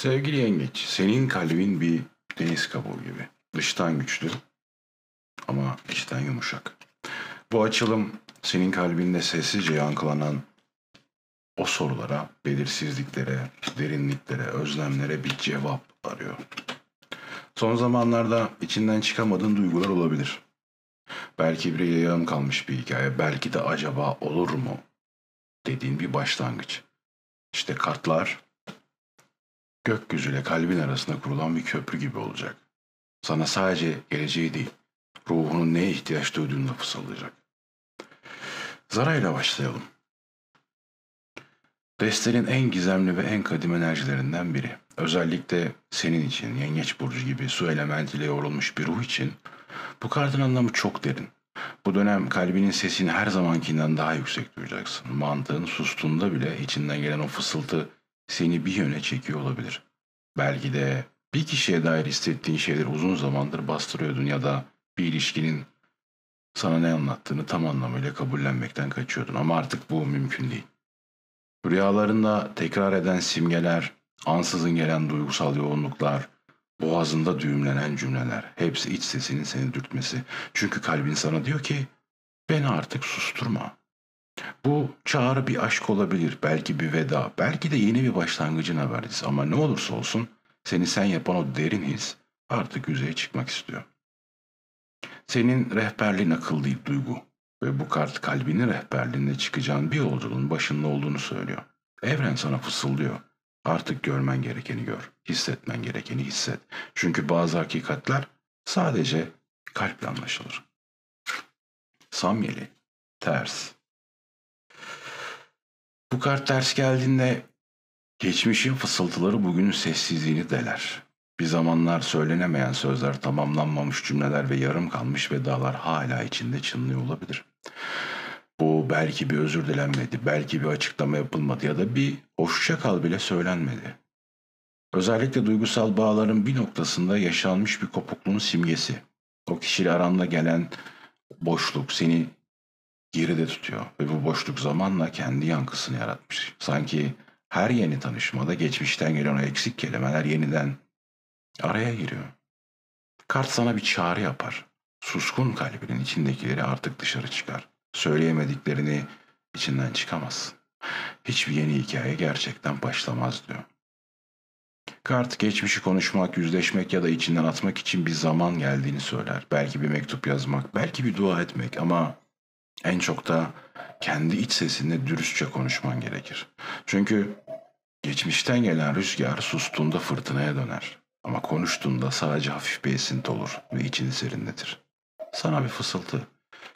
Sevgili yengeç, senin kalbin bir deniz kabuğu gibi. Dıştan güçlü ama içten yumuşak. Bu açılım senin kalbinde sessizce yankılanan o sorulara, belirsizliklere, derinliklere, özlemlere bir cevap arıyor. Son zamanlarda içinden çıkamadığın duygular olabilir. Belki bir yarım kalmış bir hikaye, belki de acaba olur mu dediğin bir başlangıç. İşte kartlar gökyüzüyle kalbin arasında kurulan bir köprü gibi olacak. Sana sadece geleceği değil, ruhunun neye ihtiyaç duyduğunu da fısıldayacak. Zara'yla başlayalım. Destenin en gizemli ve en kadim enerjilerinden biri. Özellikle senin için, Yengeç Burcu gibi su elementiyle yoğrulmuş bir ruh için bu kartın anlamı çok derin. Bu dönem kalbinin sesini her zamankinden daha yüksek duyacaksın. Mantığın sustuğunda bile içinden gelen o fısıltı seni bir yöne çekiyor olabilir. Belki de bir kişiye dair hissettiğin şeyleri uzun zamandır bastırıyordun ya da bir ilişkinin sana ne anlattığını tam anlamıyla kabullenmekten kaçıyordun ama artık bu mümkün değil. Rüyalarında tekrar eden simgeler, ansızın gelen duygusal yoğunluklar, boğazında düğümlenen cümleler, hepsi iç sesinin seni dürtmesi. Çünkü kalbin sana diyor ki, beni artık susturma. Bu çağrı bir aşk olabilir, belki bir veda, belki de yeni bir başlangıcın habercisi ama ne olursa olsun seni sen yapan o derin his artık yüzeye çıkmak istiyor. Senin rehberliğin akıl değil duygu ve bu kart kalbinin rehberliğinde çıkacağın bir yolculuğun başında olduğunu söylüyor. Evren sana fısıldıyor. Artık görmen gerekeni gör, hissetmen gerekeni hisset. Çünkü bazı hakikatler sadece kalple anlaşılır. Samyeli, ters. Bu kart ters geldiğinde geçmişin fısıltıları bugünün sessizliğini deler. Bir zamanlar söylenemeyen sözler, tamamlanmamış cümleler ve yarım kalmış vedalar hala içinde çınlıyor olabilir. Bu belki bir özür dilenmedi, belki bir açıklama yapılmadı ya da bir hoşça kal bile söylenmedi. Özellikle duygusal bağların bir noktasında yaşanmış bir kopukluğun simgesi. O kişiyle aranda gelen boşluk seni geride tutuyor ve bu boşluk zamanla kendi yankısını yaratmış. Sanki her yeni tanışmada geçmişten gelen o eksik kelimeler yeniden araya giriyor. Kart sana bir çağrı yapar. Suskun kalbinin içindekileri artık dışarı çıkar. Söyleyemediklerini içinden çıkamazsın. Hiçbir yeni hikaye gerçekten başlamaz diyor. Kart geçmişi konuşmak, yüzleşmek ya da içinden atmak için bir zaman geldiğini söyler. Belki bir mektup yazmak, belki bir dua etmek ama en çok da kendi iç sesinle dürüstçe konuşman gerekir. Çünkü geçmişten gelen rüzgar sustuğunda fırtınaya döner. Ama konuştuğunda sadece hafif bir esinti olur ve içini serinletir. Sana bir fısıltı.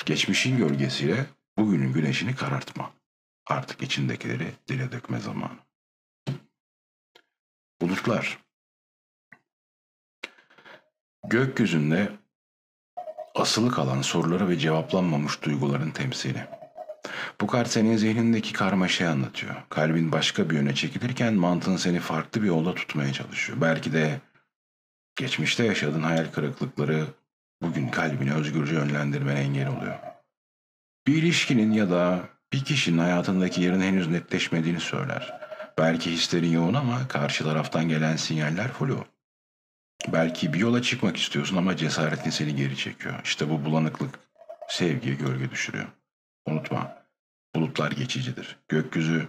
Geçmişin gölgesiyle bugünün güneşini karartma. Artık içindekileri dile dökme zamanı. Bulutlar. Gökyüzünde asılı kalan soruları ve cevaplanmamış duyguların temsili. Bu kart senin zihnindeki karmaşayı anlatıyor. Kalbin başka bir yöne çekilirken mantığın seni farklı bir yolda tutmaya çalışıyor. Belki de geçmişte yaşadığın hayal kırıklıkları bugün kalbini özgürce yönlendirmene engel oluyor. Bir ilişkinin ya da bir kişinin hayatındaki yerin henüz netleşmediğini söyler. Belki hislerin yoğun ama karşı taraftan gelen sinyaller flu. Belki bir yola çıkmak istiyorsun ama cesaretin seni geri çekiyor. İşte bu bulanıklık sevgiye gölge düşürüyor. Unutma, bulutlar geçicidir. Gökyüzü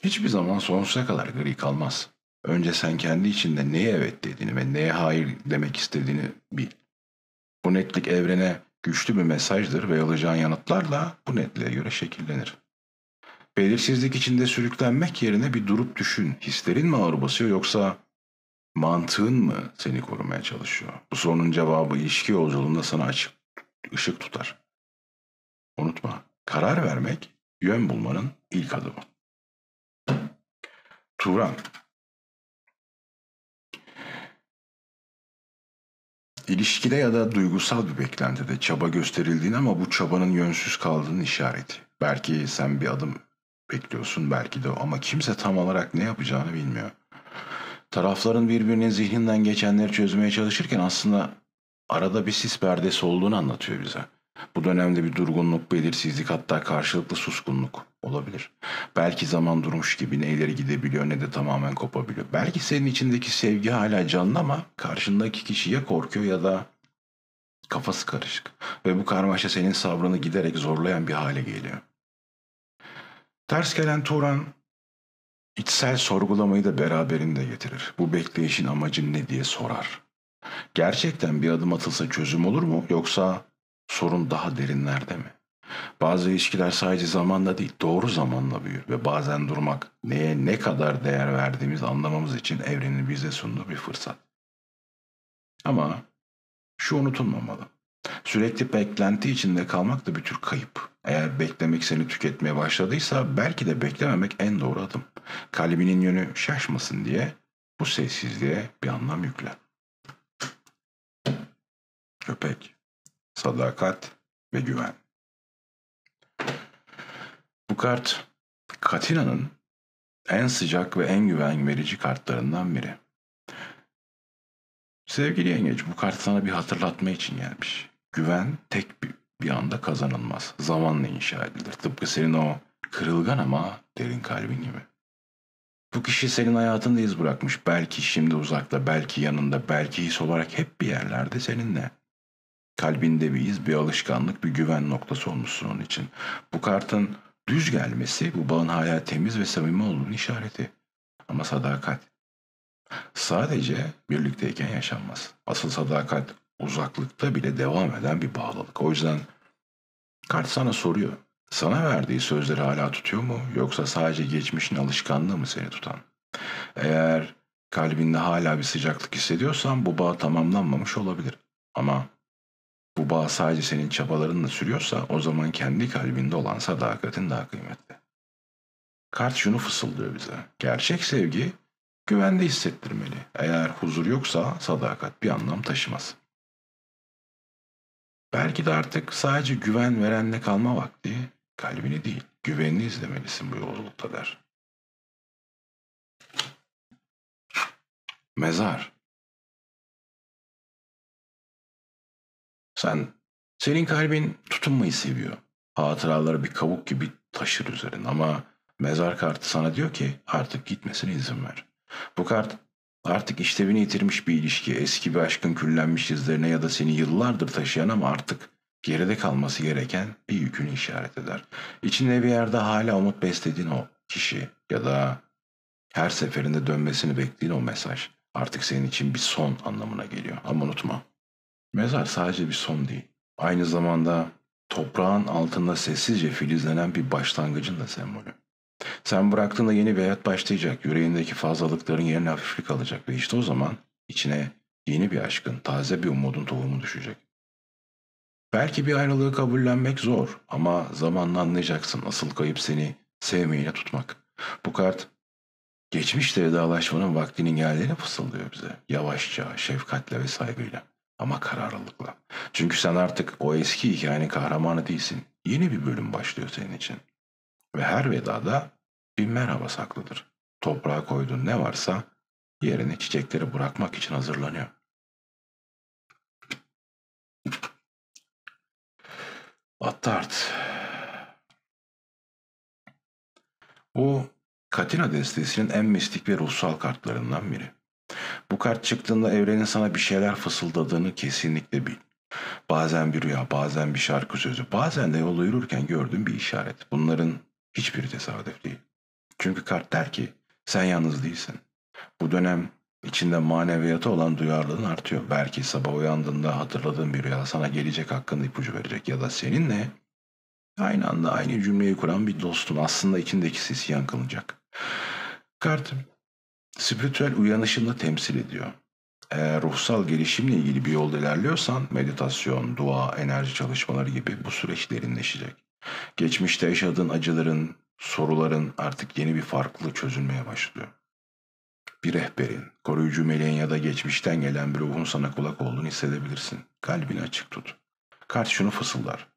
hiçbir zaman sonsuza kadar gri kalmaz. Önce sen kendi içinde neye evet dediğini ve neye hayır demek istediğini bil. Bu netlik evrene güçlü bir mesajdır ve alacağın yanıtlarla bu netliğe göre şekillenir. Belirsizlik içinde sürüklenmek yerine bir durup düşün. Hislerin mi ağır basıyor yoksa mantığın mı seni korumaya çalışıyor? Bu sorunun cevabı ilişki yolculuğunda sana açık ışık tutar. Unutma, karar vermek yön bulmanın ilk adımı. Turan. İlişkide ya da duygusal bir beklentide çaba gösterildiğini ama bu çabanın yönsüz kaldığının işareti. Belki sen bir adım bekliyorsun, belki de o ama kimse tam olarak ne yapacağını bilmiyor. Tarafların birbirinin zihninden geçenleri çözmeye çalışırken aslında arada bir sis perdesi olduğunu anlatıyor bize. Bu dönemde bir durgunluk, belirsizlik hatta karşılıklı suskunluk. Olabilir. Belki zaman durmuş gibi ne ileri gidebiliyor ne de tamamen kopabiliyor. Belki senin içindeki sevgi hala canlı ama karşındaki kişi ya korkuyor ya da kafası karışık. Ve bu karmaşa senin sabrını giderek zorlayan bir hale geliyor. Ters gelen Turan içsel sorgulamayı da beraberinde getirir. Bu bekleyişin amacın ne diye sorar. Gerçekten bir adım atılsa çözüm olur mu yoksa sorun daha derinlerde mi? Bazı ilişkiler sadece zamanla değil, doğru zamanla büyür ve bazen durmak, neye ne kadar değer verdiğimizi anlamamız için evrenin bize sunduğu bir fırsat. Ama şu unutulmamalı. Sürekli beklenti içinde kalmak da bir tür kayıp. Eğer beklemek seni tüketmeye başladıysa belki de beklememek en doğru adım. Kalbinin yönü şaşmasın diye bu sessizliğe bir anlam yükle. Köpek, sadakat ve güven. Bu kart Katina'nın en sıcak ve en güven verici kartlarından biri. Sevgili yengeç, bu kart sana bir hatırlatma için gelmiş. Güven tek bir anda kazanılmaz. Zamanla inşa edilir. Tıpkı senin o kırılgan ama derin kalbin gibi. Bu kişi senin hayatında iz bırakmış. Belki şimdi uzakta, belki yanında, belki his olarak hep bir yerlerde seninle. Kalbinde bir iz, bir alışkanlık, bir güven noktası olmuşsun onun için. Bu kartın düz gelmesi bu bağın hala temiz ve samimi olduğunu işareti. Ama sadakat sadece birlikteyken yaşanmaz. Asıl sadakat uzaklıkta bile devam eden bir bağlılık. O yüzden kart sana soruyor. Sana verdiği sözleri hala tutuyor mu yoksa sadece geçmişin alışkanlığı mı seni tutan? Eğer kalbinde hala bir sıcaklık hissediyorsan bu bağ tamamlanmamış olabilir. Ama bu bağ sadece senin çabalarınla sürüyorsa o zaman kendi kalbinde olan sadakatin daha kıymetli. Kart şunu fısıldıyor bize. Gerçek sevgi güvende hissettirmeli. Eğer huzur yoksa sadakat bir anlam taşımaz. Belki de artık sadece güven verenle kalma vakti, kalbini değil, güvenini izlemelisin bu yolculukta der. Mezar. Senin kalbin tutunmayı seviyor. Hatıraları bir kabuk gibi taşır üzerine ama mezar kartı sana diyor ki artık gitmesine izin ver. Bu kart artık işlevini yitirmiş bir ilişki, eski bir aşkın küllenmiş izlerine ya da seni yıllardır taşıyan ama artık geride kalması gereken bir yükünü işaret eder. İçinde bir yerde hala umut beslediğin o kişi ya da her seferinde dönmesini beklediğin o mesaj artık senin için bir son anlamına geliyor. Ama unutma, mezar sadece bir son değil. Aynı zamanda toprağın altında sessizce filizlenen bir başlangıcın da sembolü. Sen bıraktığında yeni bir hayat başlayacak. Yüreğindeki fazlalıkların yerine hafiflik alacak ve işte o zaman içine yeni bir aşkın, taze bir umudun tohumu düşecek. Belki bir ayrılığı kabullenmek zor ama zamanla anlayacaksın asıl kayıp seni sevmeyene tutmak. Bu kart geçmişle vedalaşmanın vaktinin geldiğini fısıldıyor bize. Yavaşça, şefkatle ve saygıyla. Ama kararlılıkla. Çünkü sen artık o eski hikayenin kahramanı değilsin. Yeni bir bölüm başlıyor senin için. Ve her vedada bir merhaba saklıdır. Toprağa koyduğun ne varsa yerine çiçekleri bırakmak için hazırlanıyor. Attart. Bu Katina destesinin en mistik ve ruhsal kartlarından biri. Bu kart çıktığında evrenin sana bir şeyler fısıldadığını kesinlikle bil. Bazen bir rüya, bazen bir şarkı sözü, bazen de yolda yürürken gördüğün bir işaret. Bunların hiçbiri tesadüf değil. Çünkü kart der ki sen yalnız değilsin. Bu dönem içinde maneviyata olan duyarlılığın artıyor. Belki sabah uyandığında hatırladığın bir rüya sana gelecek hakkında ipucu verecek ya da seninle aynı anda aynı cümleyi kuran bir dostun aslında içindeki sesi yankılanacak. Kart spiritüel uyanışını temsil ediyor. Eğer ruhsal gelişimle ilgili bir yolda ilerliyorsan meditasyon, dua, enerji çalışmaları gibi bu süreç derinleşecek. Geçmişte yaşadığın acıların, soruların artık yeni bir farklı çözülmeye başlıyor. Bir rehberin, koruyucu meleğin ya da geçmişten gelen bir ruhun sana kulak olduğunu hissedebilirsin. Kalbini açık tut. Kart şunu fısıldar.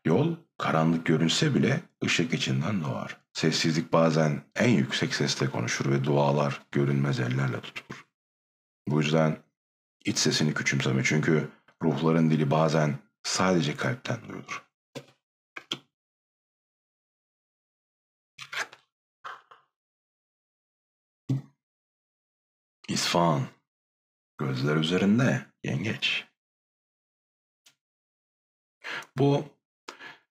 Yol karanlık görünse bile ışık içinden doğar. Sessizlik bazen en yüksek sesle konuşur ve dualar görünmez ellerle tutulur. Bu yüzden iç sesini küçümseme çünkü ruhların dili bazen sadece kalpten duyulur. İsfahan. Gözler üzerinde. Yengeç. Bu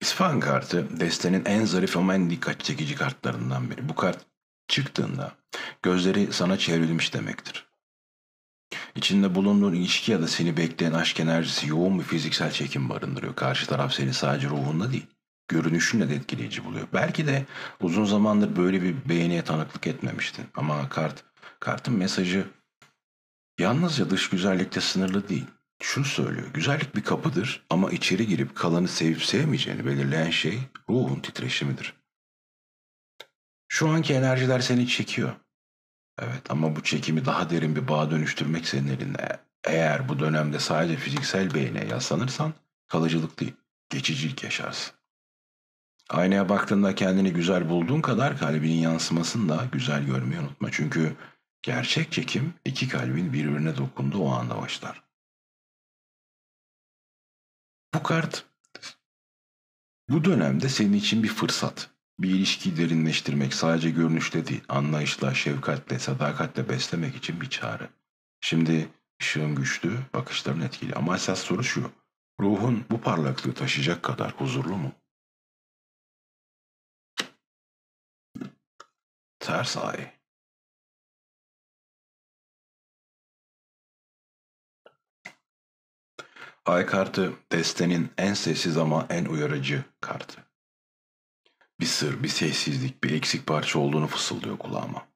İsfahan kartı destenin en zarif ama en dikkat çekici kartlarından biri. Bu kart çıktığında gözleri sana çevrilmiş demektir. İçinde bulunduğun ilişki ya da seni bekleyen aşk enerjisi yoğun bir fiziksel çekim barındırıyor. Karşı taraf seni sadece ruhunda değil, görünüşünle de etkileyici buluyor. Belki de uzun zamandır böyle bir beğeniye tanıklık etmemiştin. Ama kartın mesajı yalnızca dış güzellikte sınırlı değil. Şunu söylüyor, güzellik bir kapıdır ama içeri girip kalanı sevip sevmeyeceğini belirleyen şey ruhun titreşimidir. Şu anki enerjiler seni çekiyor. Evet ama bu çekimi daha derin bir bağa dönüştürmek senin elinde. Eğer bu dönemde sadece fiziksel beğeniye yaslanırsan kalıcılık değil, geçicilik yaşarsın. Aynaya baktığında kendini güzel bulduğun kadar kalbinin yansımasını da güzel görmeyi unutma. Çünkü gerçek çekim iki kalbin birbirine dokunduğu o anda başlar. Bu kart bu dönemde senin için bir fırsat. Bir ilişkiyi derinleştirmek sadece görünüşle değil, anlayışla, şefkatle, sadakatle beslemek için bir çağrı. Şimdi ışığın güçlü, bakışların etkili. Ama esas soru şu. Ruhun bu parlaklığı taşıyacak kadar huzurlu mu? Ters ay. Ay kartı destenin en sessiz ama en uyarıcı kartı. Bir sır, bir sessizlik, bir eksik parça olduğunu fısıldıyor kulağıma.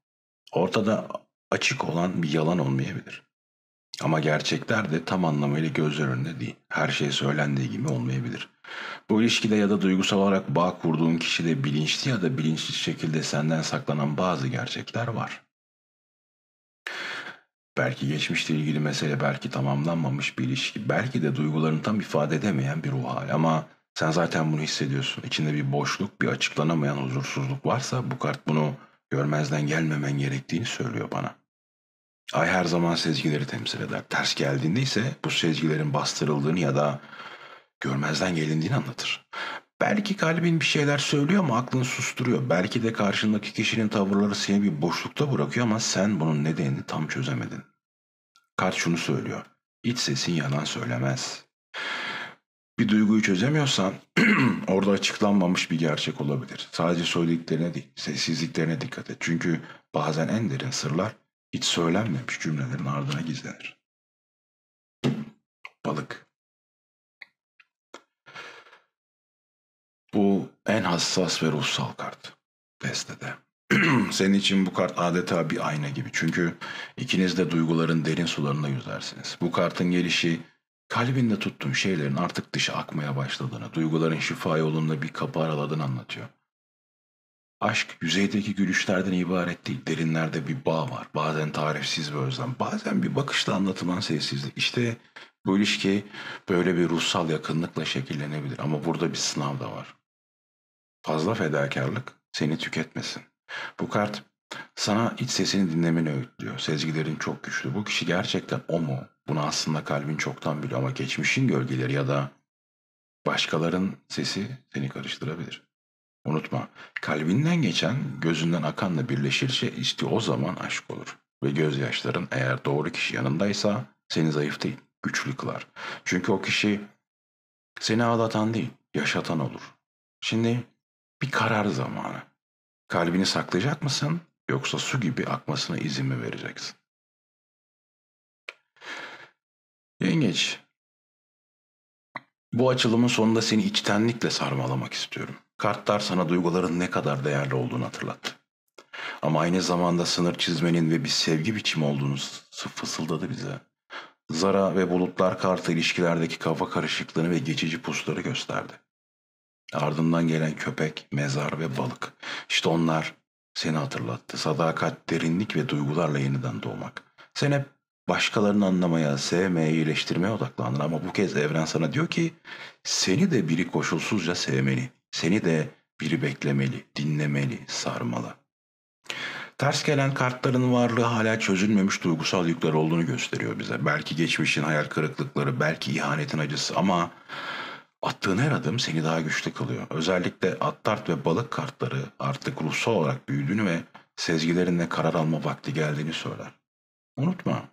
Ortada açık olan bir yalan olmayabilir. Ama gerçekler de tam anlamıyla gözler önünde değil. Her şey söylendiği gibi olmayabilir. Bu ilişkide ya da duygusal olarak bağ kurduğun kişide bilinçli ya da bilinçsiz şekilde senden saklanan bazı gerçekler var. Belki geçmişle ilgili mesele, belki tamamlanmamış bir ilişki, belki de duygularını tam ifade edemeyen bir ruh hali. Ama sen zaten bunu hissediyorsun. İçinde bir boşluk, bir açıklanamayan huzursuzluk varsa bu kart bunu görmezden gelmemen gerektiğini söylüyor bana. Ay her zaman sezgileri temsil eder. Ters geldiğinde ise bu sezgilerin bastırıldığını ya da görmezden gelindiğini anlatır. Belki kalbin bir şeyler söylüyor ama aklını susturuyor. Belki de karşındaki kişinin tavırları seni bir boşlukta bırakıyor ama sen bunun nedenini tam çözemedin. Kart şunu söylüyor. İç sesin yalan söylemez. Bir duyguyu çözemiyorsan orada açıklanmamış bir gerçek olabilir. Sadece söylediklerine değil, sessizliklerine dikkat et. Çünkü bazen en derin sırlar hiç söylenmemiş cümlelerin ardına gizlenir. Balık. Bu en hassas ve ruhsal kart destede. Senin için bu kart adeta bir ayna gibi. Çünkü ikiniz de duyguların derin sularında yüzersiniz. Bu kartın gelişi kalbinde tuttuğun şeylerin artık dışa akmaya başladığını, duyguların şifa yolunda bir kapı araladığını anlatıyor. Aşk yüzeydeki gülüşlerden ibaret değil. Derinlerde bir bağ var. Bazen tarifsiz bir özlem. Bazen bir bakışla anlatılan sessizlik. İşte bu ilişki böyle bir ruhsal yakınlıkla şekillenebilir. Ama burada bir sınav da var. Fazla fedakarlık seni tüketmesin. Bu kart sana iç sesini dinlemeni öğütlüyor. Sezgilerin çok güçlü. Bu kişi gerçekten o mu? Bunu aslında kalbin çoktan biliyor ama geçmişin gölgeleri ya da başkaların sesi seni karıştırabilir. Unutma, kalbinden geçen gözünden akanla birleşirse işte o zaman aşk olur. Ve gözyaşların eğer doğru kişi yanındaysa seni zayıf değil, güçlü kılar. Çünkü o kişi seni ağlatan değil, yaşatan olur. Şimdi bir karar zamanı. Kalbini saklayacak mısın yoksa su gibi akmasına izin mi vereceksin? Yengeç, bu açılımın sonunda seni içtenlikle sarmalamak istiyorum. Kartlar sana duyguların ne kadar değerli olduğunu hatırlattı. Ama aynı zamanda sınır çizmenin ve bir sevgi biçimi olduğunu fısıldadı bize. Zara ve bulutlar kartı ilişkilerdeki kafa karışıklığını ve geçici pusları gösterdi. Ardından gelen köpek, mezar ve balık. İşte onlar seni hatırlattı. Sadakat, derinlik ve duygularla yeniden doğmak. Sen hep başkalarını anlamaya, sevmeye, iyileştirmeye odaklandın ama bu kez evren sana diyor ki seni de biri koşulsuzca sevmeli. Seni de biri beklemeli, dinlemeli, sarmalı. Ters gelen kartların varlığı hala çözülmemiş duygusal yükler olduğunu gösteriyor bize. Belki geçmişin hayal kırıklıkları, belki ihanetin acısı ama attığın her adım seni daha güçlü kılıyor. Özellikle Attart ve Balık kartları artık ruhsal olarak büyüdüğünü ve sezgilerinle karar alma vakti geldiğini söyler. Unutma,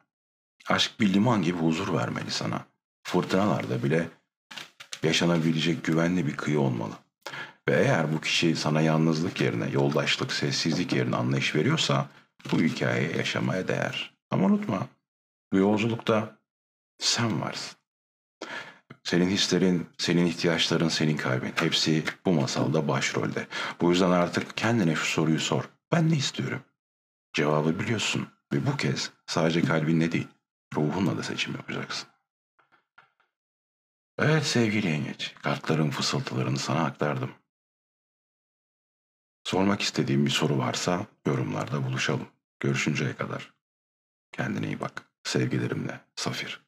aşk bir liman gibi huzur vermeli sana. Fırtınalarda bile yaşanabilecek güvenli bir kıyı olmalı. Ve eğer bu kişi sana yalnızlık yerine, yoldaşlık, sessizlik yerine anlayış veriyorsa bu hikayeyi yaşamaya değer. Ama unutma, bu yolculukta sen varsın. Senin hislerin, senin ihtiyaçların, senin kalbin. Hepsi bu masalda başrolde. Bu yüzden artık kendine şu soruyu sor. Ben ne istiyorum? Cevabı biliyorsun. Ve bu kez sadece kalbinle değil, ruhunla da seçim yapacaksın. Evet sevgili yengeç, kartların fısıltılarını sana aktardım. Sormak istediğim bir soru varsa yorumlarda buluşalım. Görüşünceye kadar kendine iyi bak. Sevgilerimle Safir.